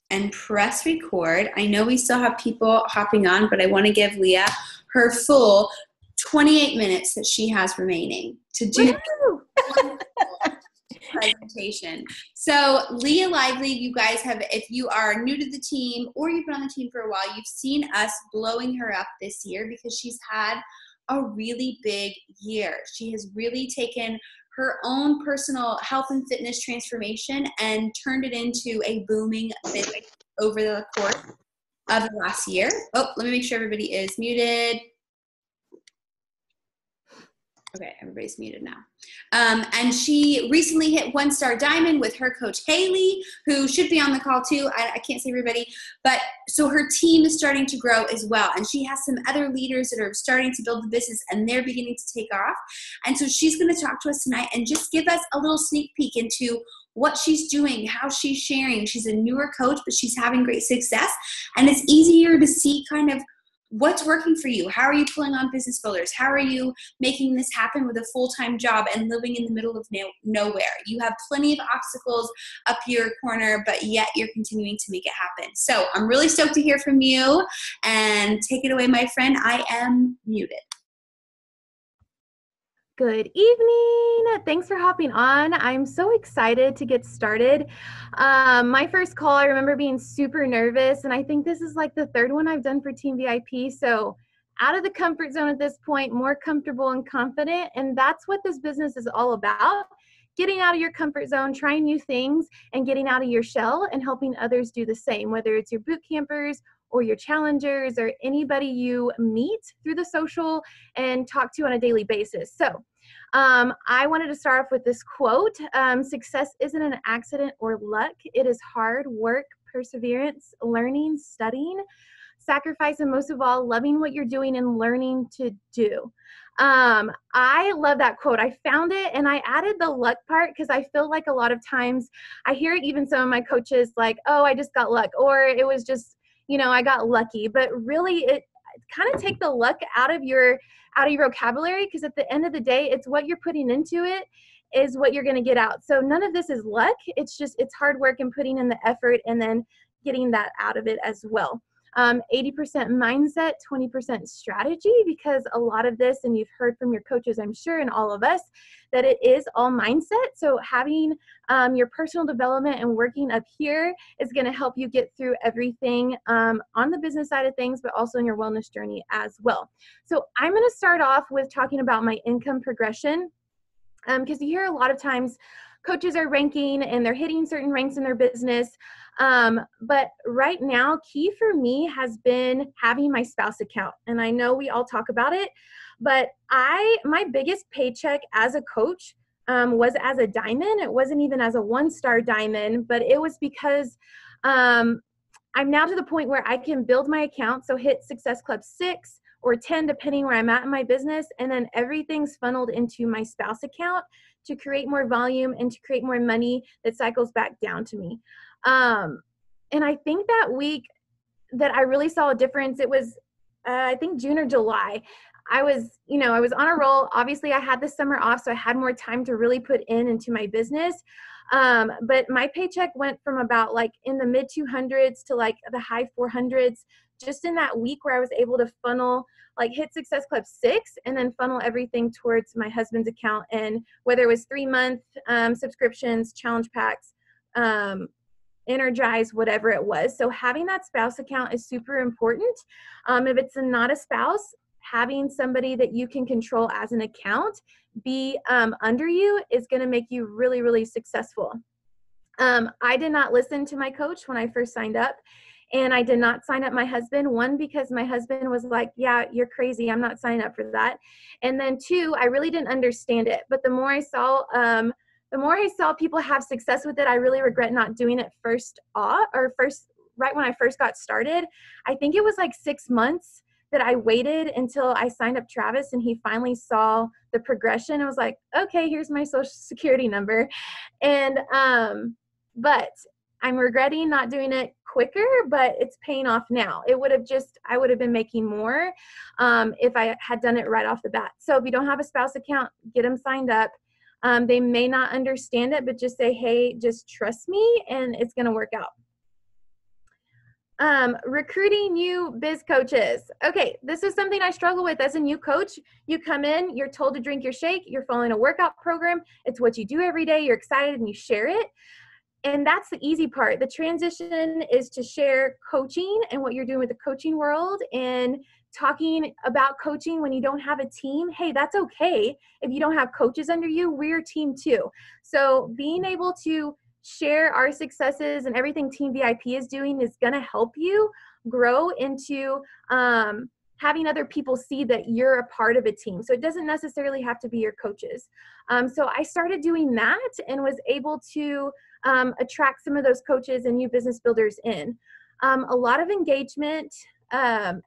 and press record. I know we still have people hopping on, but I want to give Leah her full 28 minutes that she has remaining to do presentation. So Leah Lively, you guys have, if you are new to the team or you've been on the team for a while, you've seen us blowing her up this year because she's had a really big year. She has really taken her own personal health and fitness transformation and turned it into a booming business over the course of the last year. Oh, let me make sure everybody is muted. Okay, everybody's muted now. And she recently hit 1-star diamond with her coach, Haley, who should be on the call too. I can't see everybody, but so her team is starting to grow as well. And she has some other leaders that are starting to build the business and they're beginning to take off. And so she's going to talk to us tonight and just give us a little sneak peek into what she's doing, how she's sharing. She's a newer coach, but she's having great success. And it's easier to see kind of what's working for you. How are you pulling on business builders? How are you making this happen with a full-time job and living in the middle of nowhere? You have plenty of obstacles up your corner, but yet you're continuing to make it happen. So I'm really stoked to hear from you, and take it away, my friend. I am muted. Good evening. Thanks for hopping on. I'm so excited to get started. My first call, I remember being super nervous, and I think this is like the third one I've done for Team VIP. So out of the comfort zone at this point, more comfortable and confident. And that's what this business is all about. Getting out of your comfort zone, trying new things, and getting out of your shell and helping others do the same, whether it's your boot campers or your challengers or anybody you meet through the social and talk to on a daily basis. So I wanted to start off with this quote. Success isn't an accident or luck. It is hard work, perseverance, learning, studying, sacrifice, and most of all, loving what you're doing and learning to do. I love that quote. I found it and I added the luck part because I feel like a lot of times I hear it, even some of my coaches like, oh, I just got luck, or it was just, I got lucky. But really, it kind of take the luck out of your vocabulary, because at the end of the day, it's what you're putting into it is what you're going to get out. So none of this is luck. It's hard work and putting in the effort and then getting that out of it as well. 80% mindset, 20% strategy, because a lot of this, and you've heard from your coaches, I'm sure, and all of us, that it is all mindset. So having your personal development and working up here is going to help you get through everything on the business side of things, but also in your wellness journey as well. So I'm going to start off with talking about my income progression, because you hear a lot of times coaches are ranking and they're hitting certain ranks in their business. But right now, key for me has been having my spouse account. And I know we all talk about it, but my biggest paycheck as a coach was as a diamond. It wasn't even as a 1-star diamond, but it was because I'm now to the point where I can build my account. So hit Success Club 6 or 10, depending where I'm at in my business. And then everything's funneled into my spouse account to create more volume and to create more money that cycles back down to me. And I think that week that I really saw a difference, it was, I think June or July. I was on a roll. Obviously I had the summer off, so I had more time to really put into my business. But my paycheck went from about like in the mid 200s to like the high 400s, just in that week where I was able to funnel, like hit Success Club 6 and then funnel everything towards my husband's account. And whether it was 3-month subscriptions, challenge packs, Energize, whatever it was. So having that spouse account is super important. If it's not a spouse, having somebody that you can control as an account be under you is going to make you really, really successful. I did not listen to my coach when I first signed up, and I did not sign up my husband. 1, because my husband was like, yeah, you're crazy, I'm not signing up for that. And then 2, I really didn't understand it. But the more I saw people have success with it, I really regret not doing it right when I first got started. I think it was like 6 months that I waited until I signed up Travis, and he finally saw the progression. I was like, okay, here's my social security number. And, but I'm regretting not doing it quicker, but it's paying off now. I would have been making more if I had done it right off the bat. So if you don't have a spouse account, get them signed up. They may not understand it, but just say, hey, just trust me, and it's going to work out. Recruiting new biz coaches. Okay, this is something I struggle with as a new coach. You come in, you're told to drink your shake, you're following a workout program. It's what you do every day. You're excited and you share it. And that's the easy part. The transition is to share coaching and what you're doing with the coaching world and talking about coaching when you don't have a team. Hey, that's okay. If you don't have coaches under you, we're a team too. So being able to share our successes and everything Team VIP is doing is going to help you grow into having other people see that you're a part of a team. So it doesn't necessarily have to be your coaches. So I started doing that and was able to attract some of those coaches and new business builders in. A lot of engagement,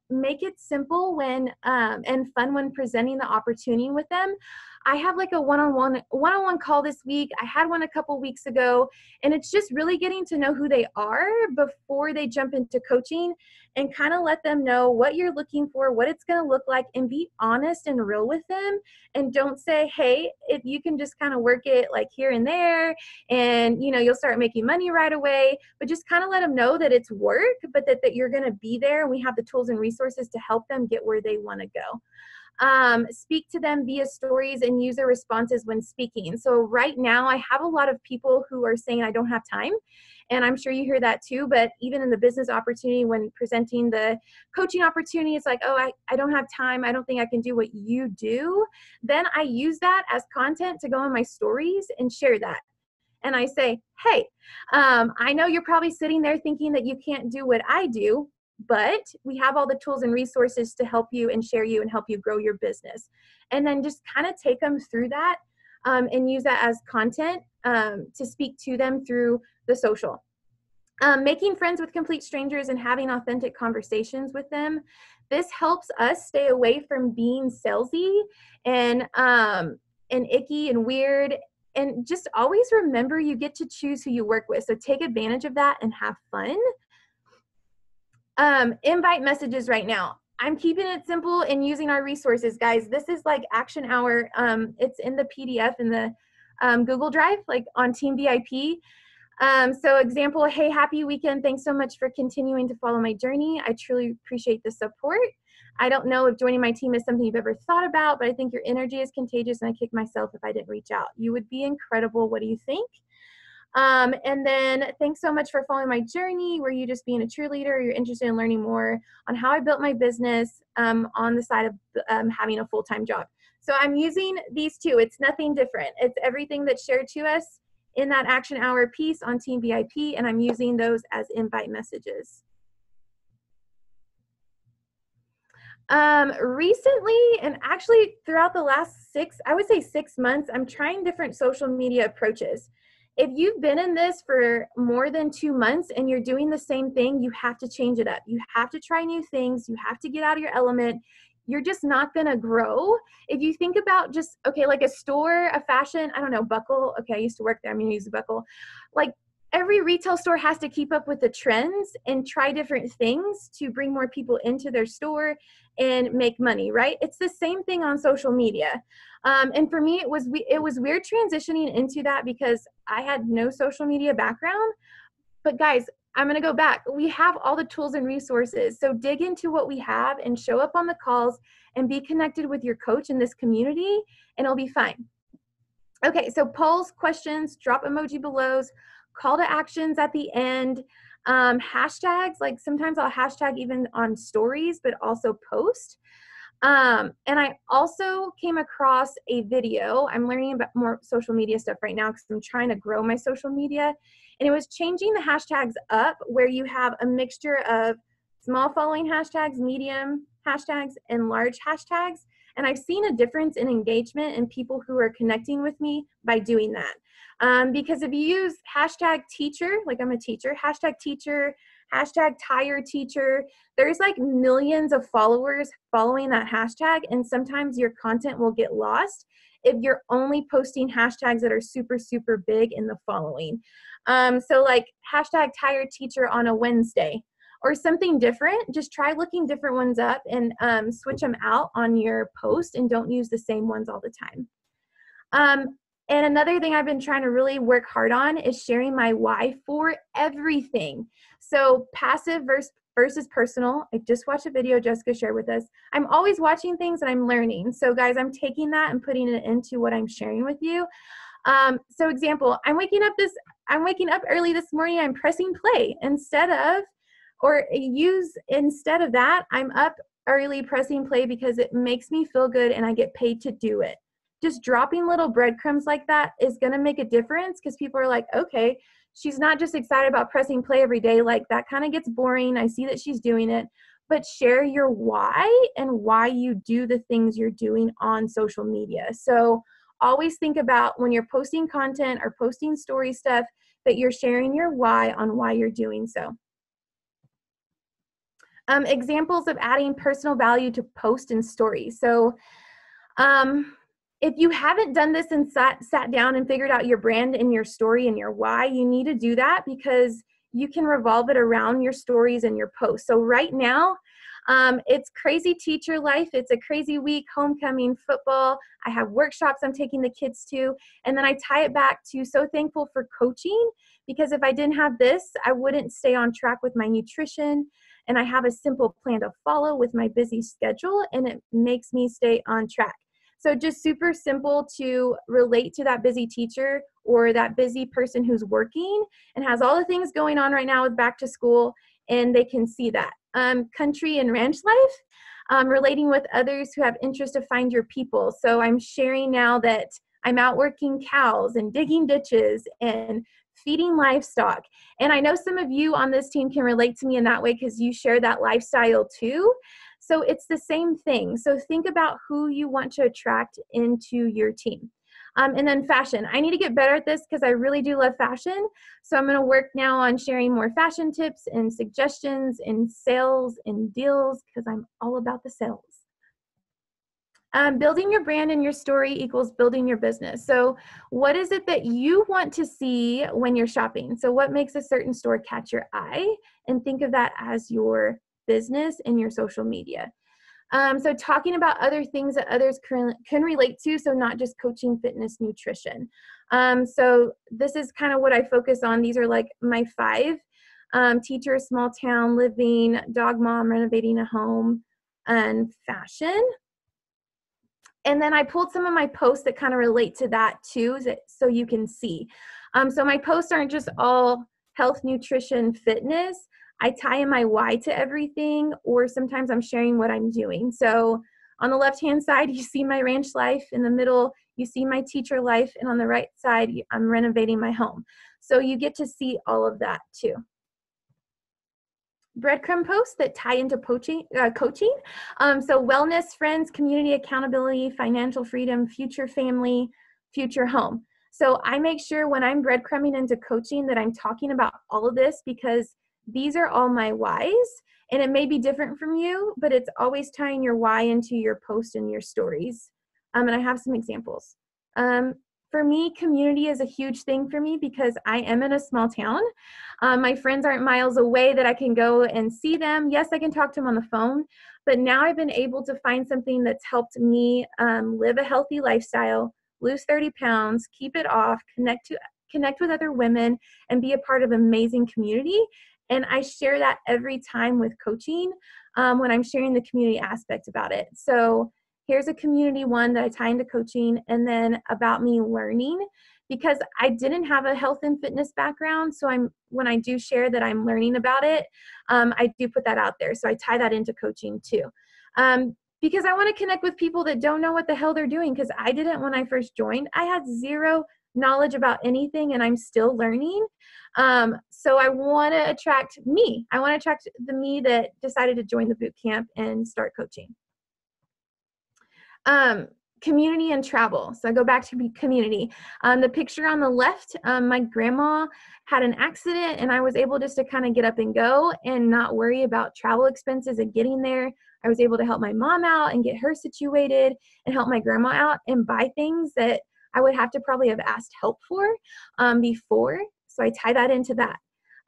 make it simple when and fun when presenting the opportunity with them. I have like a one-on-one call this week. I had one a couple weeks ago, and it's just really getting to know who they are before they jump into coaching and kind of let them know what you're looking for, what it's going to look like, and be honest and real with them. And don't say, hey, if you can just kind of work it like here and there and, you know, you'll start making money right away, but just kind of let them know that it's work, but that you're going to be there and we have the tools and resources to help them get where they want to go. Speak to them via stories and user responses when speaking. So right now I have a lot of people who are saying I don't have time. And I'm sure you hear that too, but even in the business opportunity, when presenting the coaching opportunity, it's like, oh, I don't have time. I don't think I can do what you do. Then I use that as content to go in my stories and share that. And I say, hey, I know you're probably sitting there thinking that you can't do what I do, but we have all the tools and resources to help you and share you and help you grow your business. And then just kind of take them through that and use that as content to speak to them through the social. Making friends with complete strangers and having authentic conversations with them. This helps us stay away from being salesy and icky and weird. And just always remember you get to choose who you work with. So take advantage of that and have fun. Invite messages right now. I'm keeping it simple and using our resources, guys. This is like Action Hour. It's in the PDF in the Google Drive, like on Team VIP. So example, hey, happy weekend. Thanks so much for continuing to follow my journey. I truly appreciate the support. I don't know if joining my team is something you've ever thought about, but I think your energy is contagious and I kick myself if I didn't reach out. You would be incredible. What do you think? And then thanks so much for following my journey. Were you just being a cheerleader? You're interested in learning more on how I built my business on the side of having a full-time job. So I'm using these two. It's nothing different. It's everything that's shared to us in that Action Hour piece on Team VIP, and I'm using those as invite messages. Recently, and actually throughout the last 6 months, I'm trying different social media approaches. If you've been in this for more than 2 months and you're doing the same thing, you have to change it up. You have to try new things. You have to get out of your element. You're just not going to grow. If you think about just, okay, like a store, a fashion, I don't know, Buckle. Okay, I used to work there. I'm going to use Buckle. Like every retail store has to keep up with the trends and try different things to bring more people into their store and make money, right? It's the same thing on social media. And for me, it was weird transitioning into that because I had no social media background. But guys, I'm going to go back. We have all the tools and resources. So dig into what we have and show up on the calls and be connected with your coach in this community, and it'll be fine. Okay, so polls, questions, drop emoji below, call to actions at the end, hashtags, like sometimes I'll hashtag even on stories, but also post. And I also came across a video. I'm learning about more social media stuff right now because I'm trying to grow my social media. And it was changing the hashtags up where you have a mixture of small following hashtags, medium hashtags, and large hashtags. And I've seen a difference in engagement and people who are connecting with me by doing that. Because if you use hashtag teacher, like I'm a teacher, hashtag teacher, hashtag tired teacher, there's like millions of followers following that hashtag, and sometimes your content will get lost if you're only posting hashtags that are super, super big in the following. So like hashtag tired teacher on a Wednesday or something different. Just try looking different ones up and switch them out on your post and don't use the same ones all the time. And another thing I've been trying to really work hard on is sharing my why for everything. So passive versus personal. I just watched a video Jessica shared with us. I'm always watching things and I'm learning. So guys, I'm taking that and putting it into what I'm sharing with you. So example, I'm waking up early this morning, I'm pressing play instead of that, I'm up early pressing play because it makes me feel good and I get paid to do it. Just dropping little breadcrumbs like that is going to make a difference, because people are like, okay, she's not just excited about pressing play every day. Like, that kind of gets boring. I see that she's doing it. But share your why and why you do the things you're doing on social media. So always think about when you're posting content or posting story stuff that you're sharing your why on why you're doing so. Examples of adding personal value to post and story. So if you haven't done this and sat down and figured out your brand and your story and your why, you need to do that, because you can revolve it around your stories and your posts. So right now, it's crazy teacher life. It's a crazy week, homecoming, football. I have workshops I'm taking the kids to. And then I tie it back to so thankful for coaching, because if I didn't have this, I wouldn't stay on track with my nutrition. And I have a simple plan to follow with my busy schedule, and it makes me stay on track. So just super simple to relate to that busy teacher or that busy person who's working and has all the things going on right now with back to school, and they can see that. Country and ranch life, relating with others who have interest to find your people. So I'm sharing now that I'm out working cows and digging ditches and feeding livestock. And I know some of you on this team can relate to me in that way, because you share that lifestyle too. So it's the same thing. So think about who you want to attract into your team. And then fashion. I need to get better at this because I really do love fashion. So I'm going to work now on sharing more fashion tips and suggestions and sales and deals, because I'm all about the sales. Building your brand and your story equals building your business. So what is it that you want to see when you're shopping? So what makes a certain store catch your eye? And think of that as your business and your social media. So talking about other things that others can relate to, so not just coaching, fitness, nutrition. So this is kind of what I focus on. These are like my 5: teacher, small town living, dog mom, renovating a home, and fashion. And then I pulled some of my posts that kind of relate to that too, so you can see. So my posts aren't just all health, nutrition, fitness. I tie in my why to everything, or sometimes I'm sharing what I'm doing. So on the left-hand side, you see my ranch life. In the middle, you see my teacher life. And on the right side, I'm renovating my home. So you get to see all of that too. Breadcrumb posts that tie into coaching. So wellness, friends, community accountability, financial freedom, future family, future home. So I make sure when I'm breadcrumbing into coaching that I'm talking about all of this, because these are all my whys, and it may be different from you, but it's always tying your why into your post and your stories. And I have some examples. For me, community is a huge thing for me because I am in a small town. My friends aren't miles away that I can go and see them. Yes, I can talk to them on the phone, but now I've been able to find something that's helped me live a healthy lifestyle, lose 30 pounds, keep it off, connect with other women, and be a part of an amazing community. And I share that every time with coaching when I'm sharing the community aspect about it. So here's a community one that I tie into coaching, and then about me learning, because I didn't have a health and fitness background. So when I do share that I'm learning about it, I do put that out there. So I tie that into coaching too. Because I want to connect with people that don't know what the hell they're doing, because I didn't when I first joined. I had zero knowledge about anything, and I'm still learning. So I want to attract me. I want to attract the me that decided to join the boot camp and start coaching. Community and travel. So I go back to community. The picture on the left, my grandma had an accident, and I was able just to kind of get up and go and not worry about travel expenses and getting there. I was able to help my mom out and get her situated and help my grandma out and buy things that I would have to probably have asked help for before. So I tie that into that.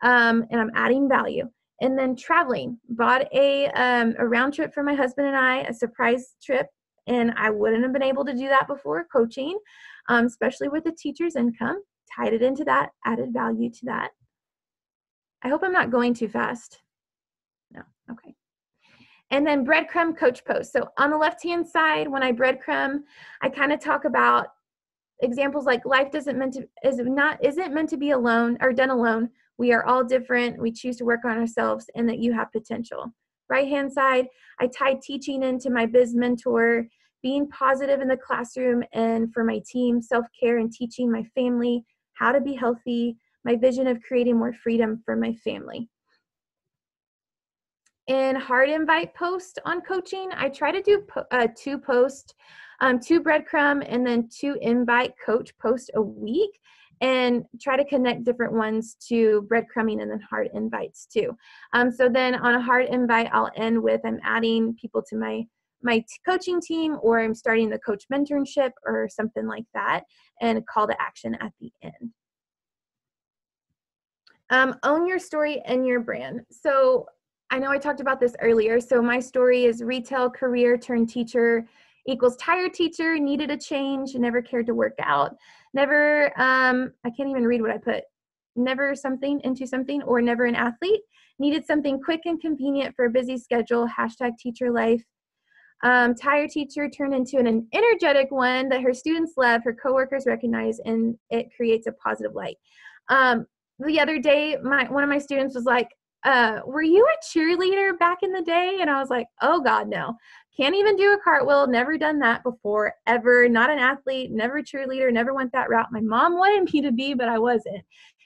And I'm adding value. And then traveling. Bought a round trip for my husband and I, a surprise trip. And I wouldn't have been able to do that before coaching, especially with the teacher's income. Tied it into that, added value to that. I hope I'm not going too fast. No, okay. And then breadcrumb coach post. So on the left-hand side, when I breadcrumb, I kind of talk about examples like life isn't meant to be alone or done alone. We are all different. We choose to work on ourselves, and that you have potential. Right-hand side, I tied teaching into my biz mentor, being positive in the classroom and for my team, self-care and teaching my family how to be healthy, my vision of creating more freedom for my family. In hard invite post on coaching, I try to do 2 posts, 2 breadcrumb and then 2 invite coach posts a week, and try to connect different ones to breadcrumbing and then hard invites too. So then on a hard invite, I'll end with I'm adding people to my coaching team, or I'm starting the coach mentorship or something like that, and a call to action at the end. Own your story and your brand. So I know I talked about this earlier. So my story is retail career turned teacher equals tired teacher, needed a change, never cared to work out, never, I can't even read what I put, never something into something, or never an athlete, needed something quick and convenient for a busy schedule, hashtag teacher life. Tired teacher turned into an energetic one that her students love, her coworkers recognize, and it creates a positive light. The other day, one of my students was like, were you a cheerleader back in the day? And I was like, oh God, no. Can't even do a cartwheel, never done that before, ever, not an athlete, never a cheerleader, never went that route. My mom wanted me to be, but I wasn't.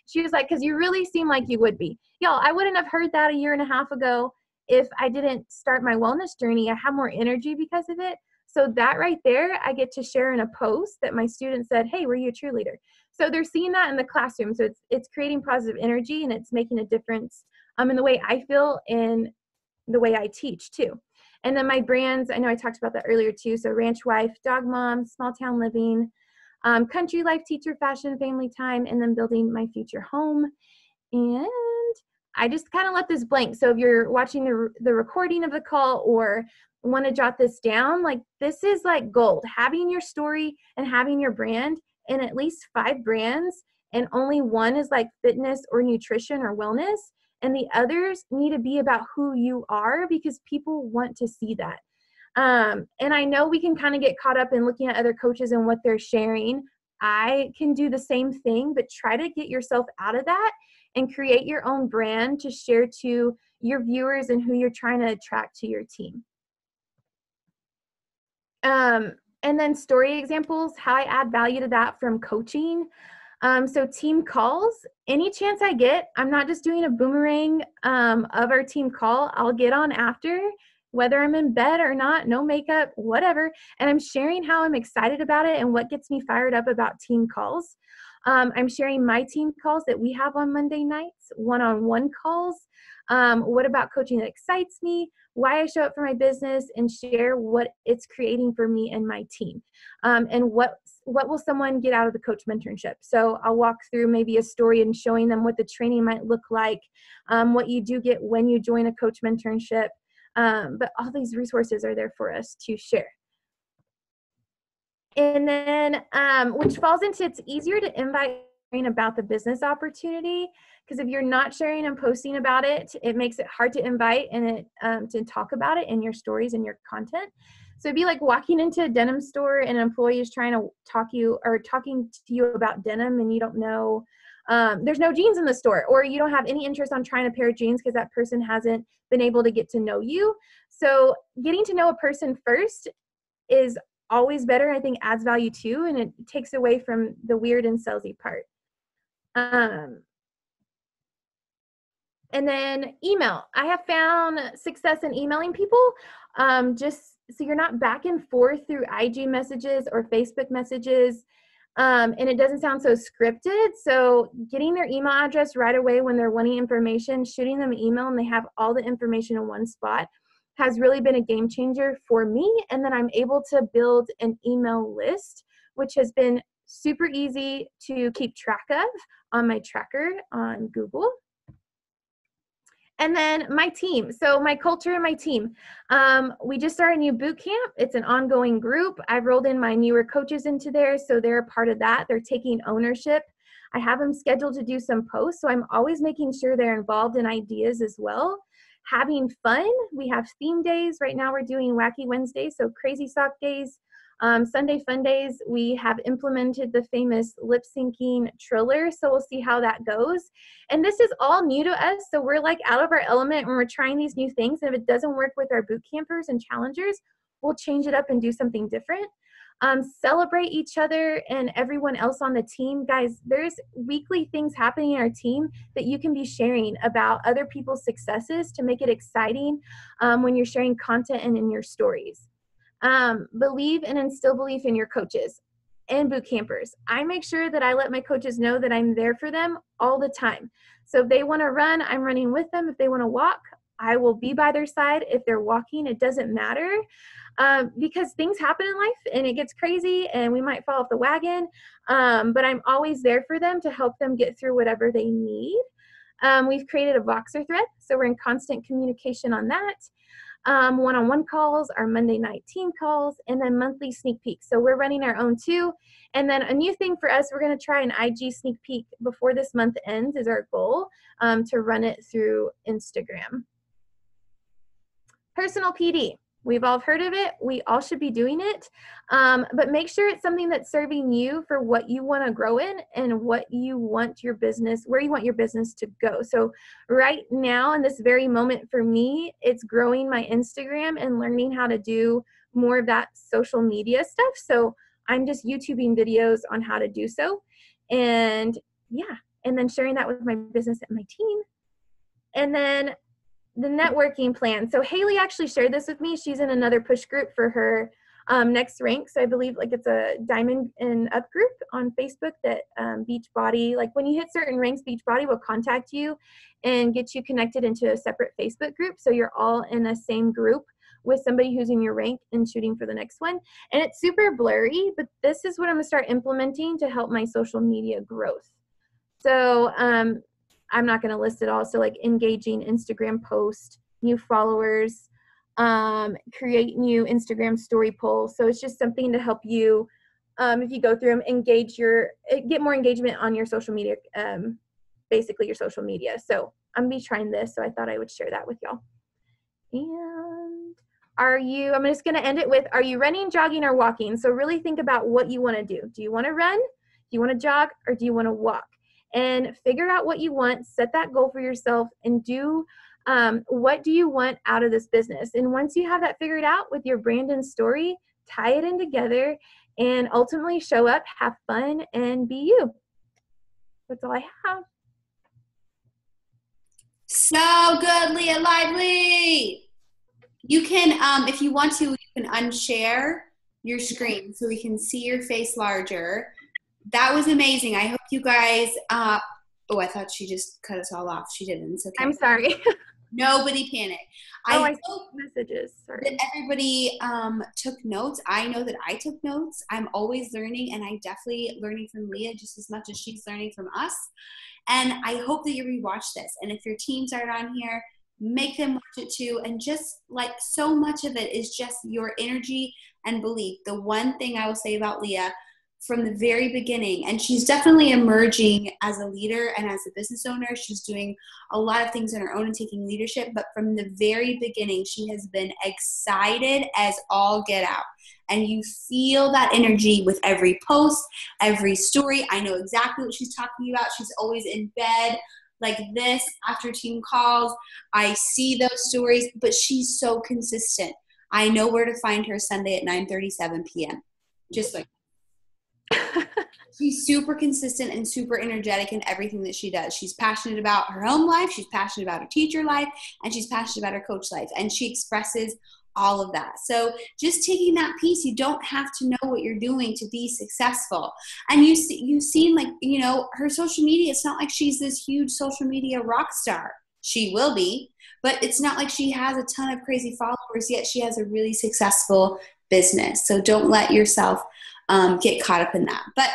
She was like, because you really seem like you would be. Y'all, I wouldn't have heard that a year and a half ago if I didn't start my wellness journey. I have more energy because of it. So that right there, I get to share in a post that my students said, hey, were you a cheerleader? So they're seeing that in the classroom. So it's creating positive energy, and it's making a difference in the way I feel and the way I teach too. And then my brands, I know I talked about that earlier too. So ranch wife, dog mom, small town living, country life teacher, fashion, family time, and then building my future home. And I just kind of let this blank. So if you're watching the recording of the call or want to jot this down, like this is like gold. Having your story and having your brand in at least 5 brands, and only one is like fitness or nutrition or wellness, and the others need to be about who you are, because people want to see that. And I know we can kind of get caught up in looking at other coaches and what they're sharing. I can do the same thing, but try to get yourself out of that and create your own brand to share to your viewers and who you're trying to attract to your team. And then story examples, how I add value to that from coaching. So team calls, any chance I get, I'm not just doing a boomerang of our team call. I'll get on after, whether I'm in bed or not, no makeup, whatever. And I'm sharing how I'm excited about it and what gets me fired up about team calls. I'm sharing my team calls that we have on Monday nights, one-on-one calls. What about coaching that excites me, why I show up for my business, and share what it's creating for me and my team. And what will someone get out of the coach mentorship? So I'll walk through maybe a story and showing them what the training might look like, what you do get when you join a coach mentorship. But all these resources are there for us to share. And then, which falls into, it's easier to invite about the business opportunity, because if you're not sharing and posting about it, it makes it hard to invite and to talk about it in your stories and your content. So it'd be like walking into a denim store and an employee is trying to talking to you about denim, and you don't know, there's no jeans in the store, or you don't have any interest on trying a pair of jeans because that person hasn't been able to get to know you. So getting to know a person first is always better. I think adds value too, and it takes away from the weird and salesy part. And then email. I have found success in emailing people, just so you're not back and forth through IG messages or Facebook messages, and it doesn't sound so scripted. So getting their email address right away when they're wanting information, shooting them an email and they have all the information in one spot has really been a game changer for me. And then I'm able to build an email list, which has been super easy to keep track of on my tracker on Google. And then my team. So my culture and my team. We just started a new boot camp. It's an ongoing group. I've rolled in my newer coaches into there, so they're a part of that. They're taking ownership. I have them scheduled to do some posts, so I'm always making sure they're involved in ideas as well. Having fun. We have theme days. Right now we're doing Wacky Wednesdays, so crazy sock days. Sunday fun days, we have implemented the famous lip syncing Triller, so we'll see how that goes. And this is all new to us, so we're like out of our element when we're trying these new things. And if it doesn't work with our boot campers and challengers, we'll change it up and do something different. Celebrate each other and everyone else on the team. Guys, there's weekly things happening in our team that you can be sharing about other people's successes to make it exciting when you're sharing content and in your stories. Believe and instill belief in your coaches and boot campers. I make sure that I let my coaches know that I'm there for them all the time. So if they want to run, I'm running with them. If they want to walk, I will be by their side. If they're walking, it doesn't matter, because things happen in life and it gets crazy and we might fall off the wagon. But I'm always there for them to help them get through whatever they need. We've created a Voxer thread, so we're in constant communication on that. One-on-one calls, our Monday night team calls, and then monthly sneak peeks. So we're running our own too. And then a new thing for us, we're going to try an IG sneak peek before this month ends is our goal, to run it through Instagram. Personal PD. We've all heard of it. We all should be doing it. But make sure it's something that's serving you for what you want to grow in and what you want your business, where you want your business to go. So right now in this very moment for me, it's growing my Instagram and learning how to do more of that social media stuff. So I'm just YouTubing videos on how to do so. And yeah, and then sharing that with my business and my team. And then the networking plan. So Haley actually shared this with me. She's in another push group for her next rank. So I believe like it's a diamond and up group on Facebook that Beachbody, like when you hit certain ranks, Beachbody will contact you and get you connected into a separate Facebook group. So you're all in the same group with somebody who's in your rank and shooting for the next one. And it's super blurry, but this is what I'm gonna start implementing to help my social media growth. So I'm not going to list it all. So like engaging Instagram post, new followers, create new Instagram story polls. So it's just something to help you, if you go through them, get more engagement on your social media, basically your social media. So I'm going to be trying this. So I thought I would share that with y'all. And I'm just going to end it with, are you running, jogging, or walking? So really think about what you want to do. Do you want to run? Do you want to jog? Or do you want to walk? And figure out what you want, set that goal for yourself, and do what do you want out of this business. And once you have that figured out with your brand and story, tie it in together and ultimately show up, have fun, and be you. That's all I have. So good, Leah Lively. You can, if you want to, you can unshare your screen so we can see your face larger. That was amazing. I hope you guys, I thought she just cut us all off. She didn't. It's okay. I'm sorry. Nobody panic. I hope messages. Sorry. That everybody took notes. I know that I took notes. I'm always learning, and I'm definitely learning from Leah just as much as she's learning from us. And I hope that you rewatch this. And if your teams aren't on here, make them watch it too. And just like so much of it is just your energy and belief. The one thing I will say about Leah, from the very beginning, and she's definitely emerging as a leader and as a business owner. She's doing a lot of things on her own and taking leadership, but from the very beginning, she has been excited as all get out. And you feel that energy with every post, every story. I know exactly what she's talking about. She's always in bed like this after team calls. I see those stories, but she's so consistent. I know where to find her Sunday at 9:37 p.m. Just like she's super consistent and super energetic in everything that she does. She's passionate about her home life. She's passionate about her teacher life, and she's passionate about her coach life. And she expresses all of that. So just taking that piece, you don't have to know what you're doing to be successful. And you've seen, like, you know, her social media, it's not like she's this huge social media rock star. She will be, but it's not like she has a ton of crazy followers, yet she has a really successful business. So don't let yourself get caught up in that. But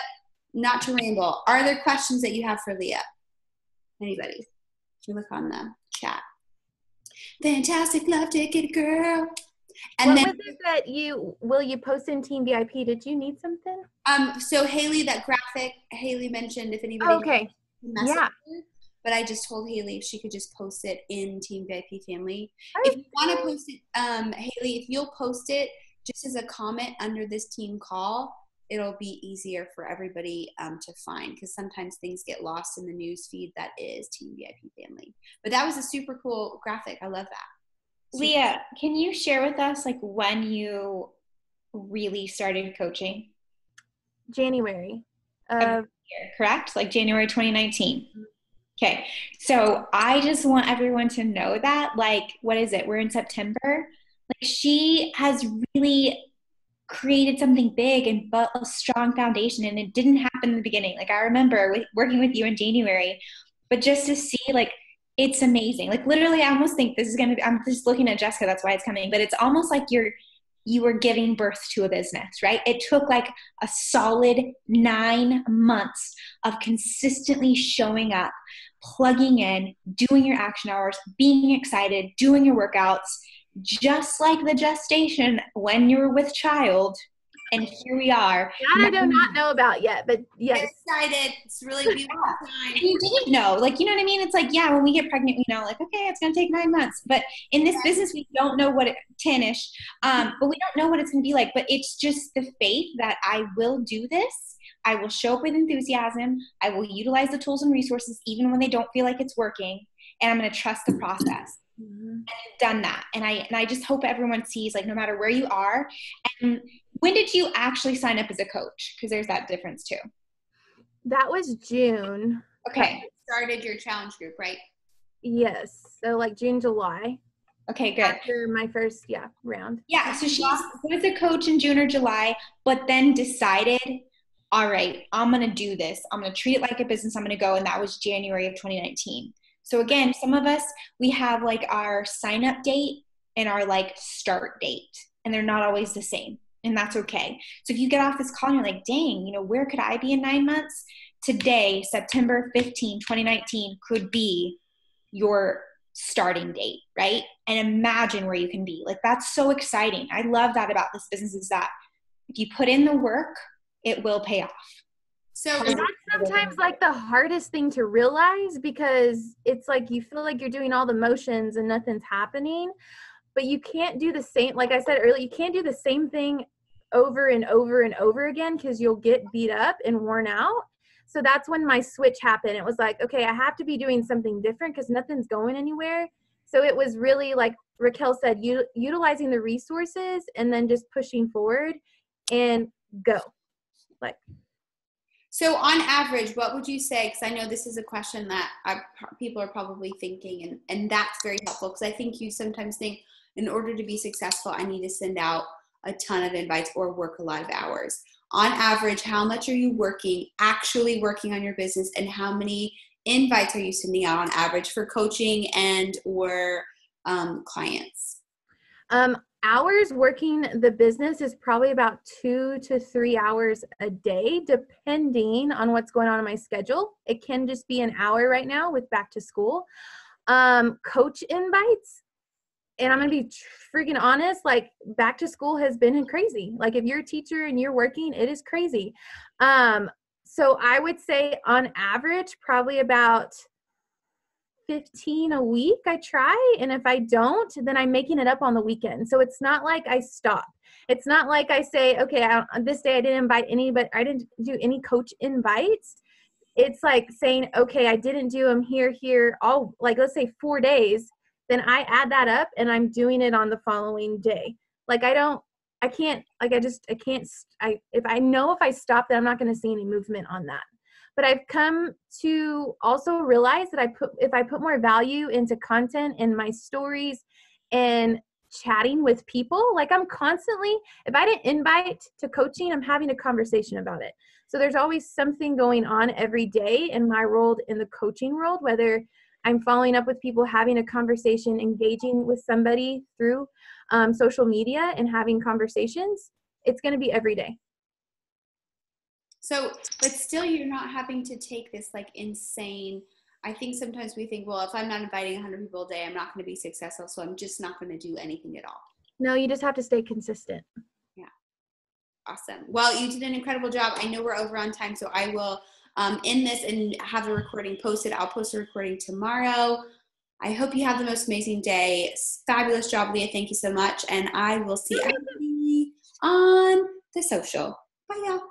not to ramble, are there questions that you have for Leah? Anybody? You look on the chat. Fantastic love ticket, girl. And What then was it that will you post in Team VIP? Did you need something? so Haley, that graphic Haley mentioned, if anybody Okay. message Yeah. her, but I just told Haley if she could just post it in Team VIP family. If you want to Okay. post it, Haley, if you'll post it just as a comment under this team call, it'll be easier for everybody to find, because sometimes things get lost in the news feed that is Team VIP family. But that was a super cool graphic. I love that. Super Leah, can you share with us like when you really started coaching? January Of of the year, correct? Like January 2019. Okay. So I just want everyone to know that, like, what is it? We're in September. Like, she has really created something big and built a strong foundation, and it didn't happen in the beginning. Like, I remember working with you in January, but just to see, like, it's amazing. Like, literally, I almost think this is going to be, I'm just looking at Jessica, that's why it's coming, but it's almost like you were giving birth to a business, right? It took like a solid 9 months of consistently showing up, plugging in, doing your action hours, being excited, doing your workouts, just like the gestation when you were with child. And here we are. that I do not know about yet, but yes. excited. It's really beautiful time. And you didn't know, like, you know what I mean? It's like, yeah, when we get pregnant, we know, like, okay, it's going to take 9 months. But in this business, we don't know what 10-ish, but we don't know what it's going to be like. But it's just the faith that I will do this. I will show up with enthusiasm. I will utilize the tools and resources, even when they don't feel like it's working. And I'm going to trust the process. Mm-hmm. And I've done that. And I just hope everyone sees, like, no matter where you are. And when did you actually sign up as a coach? Because there's that difference too. That was June. Okay. Started your challenge group, right? Yes. So like June, July. Okay, good. After my first, round. Yeah, so she was a coach in June or July, but then decided, all right, I'm going to do this. I'm going to treat it like a business. I'm going to go. And that was January of 2019. So again, some of us, we have like our sign up date and our like start date, and they're not always the same. And that's okay. So if you get off this call and you're like, dang, where could I be in 9 months? Today, September 15, 2019 could be your starting date, right? And imagine where you can be. Like, that's so exciting. I love that about this business, is that if you put in the work, it will pay off. So and that's sometimes like the hardest thing to realize, because it's like you feel like you're doing all the motions and nothing's happening, but you can't do the same, like I said earlier, you can't do the same thing over and over and over again, because you'll get beat up and worn out. So that's when my switch happened. It was like, okay, I have to be doing something different because nothing's going anywhere. So it was really like Raquel said, utilizing the resources and then just pushing forward and go. Like, so on average, what would you say? Because I know this is a question that people are probably thinking, and that's very helpful, because I think you sometimes think, in order to be successful, I need to send out a ton of invites or work a lot of hours. On average, how much are you actually working on your business, and how many invites are you sending out on average for coaching and or clients? Hours working the business is probably about 2 to 3 hours a day, depending on what's going on in my schedule. It can just be an hour right now with back to school. Coach invites, and I'm going to be freaking honest, like, back to school has been crazy. Like, if you're a teacher and you're working, it is crazy. So I would say on average, probably about 15 a week I try. And if I don't, then I'm making it up on the weekend. So it's not like I stop. It's not like I say, okay, on this day I didn't invite any, but I didn't do any coach invites. It's like saying, okay, I didn't do them here, all, like, let's say 4 days. Then I add that up and I'm doing it on the following day. Like, if I know if I stop, then I'm not going to see any movement on that. But I've come to also realize that if I put more value into content in my stories and chatting with people, like, I'm constantly, if I didn't invite to coaching, I'm having a conversation about it. So there's always something going on every day in my world, in the coaching world, whether I'm following up with people, having a conversation, engaging with somebody through social media and having conversations. It's going to be every day. So, but still, you're not having to take this like insane I think sometimes we think, well, if I'm not inviting 100 people a day, I'm not going to be successful. So I'm just not going to do anything at all. No, you just have to stay consistent. Yeah. Awesome. Well, you did an incredible job. I know we're over on time, so I will end this and have the recording posted. I'll post the recording tomorrow. I hope you have the most amazing day. Fabulous job, Leah. Thank you so much. And I will see everybody on the social. Bye, y'all.